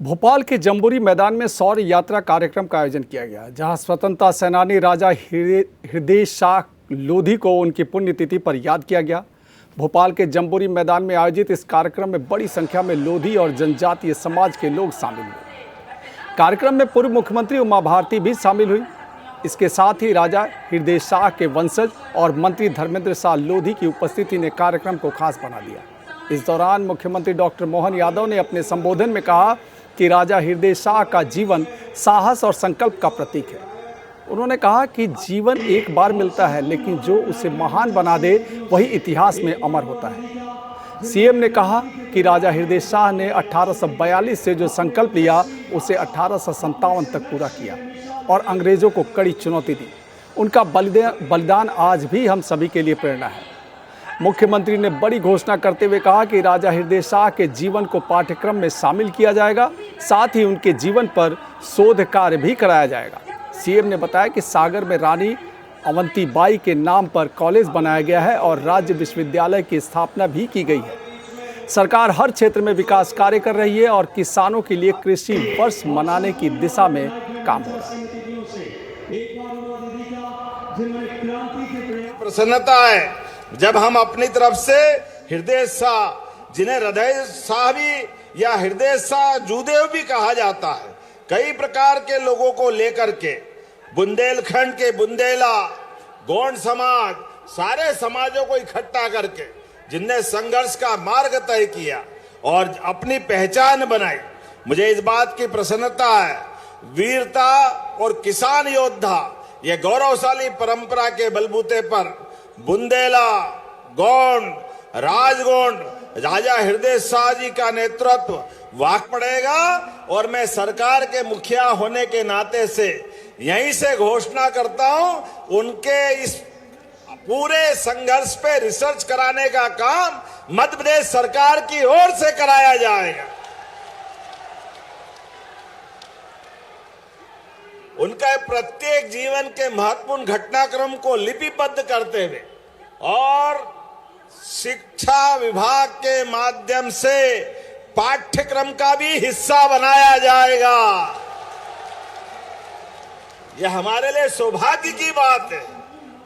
भोपाल के जम्बूरी मैदान में शौर्य यात्रा कार्यक्रम का आयोजन किया गया, जहां स्वतंत्रता सेनानी राजा हृदय शाह लोधी को उनकी पुण्यतिथि पर याद किया गया। भोपाल के जम्बूरी मैदान में आयोजित इस कार्यक्रम में बड़ी संख्या में लोधी और जनजातीय समाज के लोग शामिल हुए। कार्यक्रम में पूर्व मुख्यमंत्री उमा भारती भी शामिल हुई। इसके साथ ही राजा हृदय शाह के वंशज और मंत्री धर्मेंद्र शाह लोधी की उपस्थिति ने कार्यक्रम को खास बना दिया। इस दौरान मुख्यमंत्री डॉक्टर मोहन यादव ने अपने संबोधन में कहा कि राजा हृदय शाह का जीवन साहस और संकल्प का प्रतीक है। उन्होंने कहा कि जीवन एक बार मिलता है, लेकिन जो उसे महान बना दे वही इतिहास में अमर होता है। सीएम ने कहा कि राजा हृदय शाह ने 1842 से जो संकल्प लिया उसे 1857 तक पूरा किया और अंग्रेजों को कड़ी चुनौती दी। उनका बलिदान आज भी हम सभी के लिए प्रेरणा है। मुख्यमंत्री ने बड़ी घोषणा करते हुए कहा कि राजा हृदय शाह के जीवन को पाठ्यक्रम में शामिल किया जाएगा, साथ ही उनके जीवन पर शोध कार्य भी कराया जाएगा। सीएम ने बताया कि सागर में रानी अवंतीबाई के नाम पर कॉलेज बनाया गया है और राज्य विश्वविद्यालय की स्थापना भी की गई है। सरकार हर क्षेत्र में विकास कार्य कर रही है और किसानों के लिए कृषि वर्ष मनाने की दिशा में काम हो रहा है। प्रसन्नता है जब हम अपनी तरफ से हृदय शाह, जिन्हें हृदय शाह भी या हृदय शाह जूदेव भी कहा जाता है, कई प्रकार के लोगों को लेकर के बुंदेलखंड के बुंदेला, गोंड समाज, सारे समाजों को इकट्ठा करके जिनने संघर्ष का मार्ग तय किया और अपनी पहचान बनाई, मुझे इस बात की प्रसन्नता है। वीरता और किसान योद्धा ये गौरवशाली परंपरा के बलबूते पर बुंदेला, गोंड, राजगोंड राजा हृदय शाह जी का नेतृत्व वाक पड़ेगा और मैं सरकार के मुखिया होने के नाते से यहीं से घोषणा करता हूं, उनके इस पूरे संघर्ष पे रिसर्च कराने का काम मध्य प्रदेश सरकार की ओर से कराया जाएगा। उनका प्रत्येक जीवन के महत्वपूर्ण घटनाक्रम को लिपिबद्ध करते हुए और शिक्षा विभाग के माध्यम से पाठ्यक्रम का भी हिस्सा बनाया जाएगा। यह हमारे लिए सौभाग्य की बात है।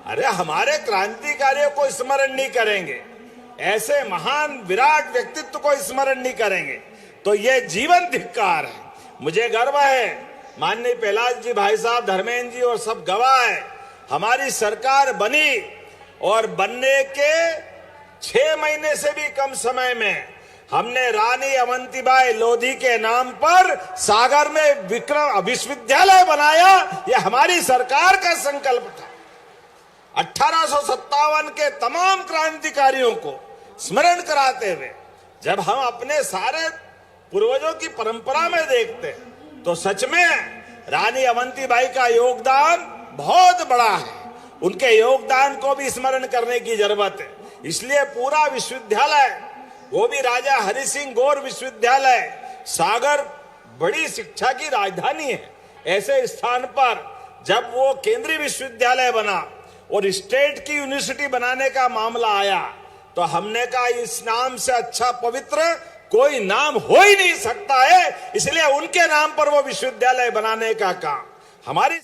अरे हमारे क्रांतिकारियों को स्मरण नहीं करेंगे, ऐसे महान विराट व्यक्तित्व को स्मरण नहीं करेंगे तो यह जीवन धिक्कार है। मुझे गर्व है, माननीय प्रहलाद जी, भाई साहब धर्मेंद्र जी और सब गवाह है, हमारी सरकार बनी और बनने के 6 महीने से भी कम समय में हमने रानी अवंतीबाई लोधी के नाम पर सागर में विश्वविद्यालय बनाया। यह हमारी सरकार का संकल्प था। 1857 के तमाम क्रांतिकारियों को स्मरण कराते हुए जब हम अपने सारे पूर्वजों की परंपरा में देखते हैं तो सच में रानी अवंतीबाई का योगदान बहुत बड़ा है। उनके योगदान को भी स्मरण करने की जरूरत है। इसलिए पूरा विश्वविद्यालय, वो भी राजा हरि सिंह गौर विश्वविद्यालय, सागर बड़ी शिक्षा की राजधानी है। ऐसे स्थान पर जब वो केंद्रीय विश्वविद्यालय बना और स्टेट की यूनिवर्सिटी बनाने का मामला आया तो हमने कहा इस नाम से अच्छा पवित्र कोई नाम हो ही नहीं सकता है, इसलिए उनके नाम पर वो विश्वविद्यालय बनाने का काम हमारी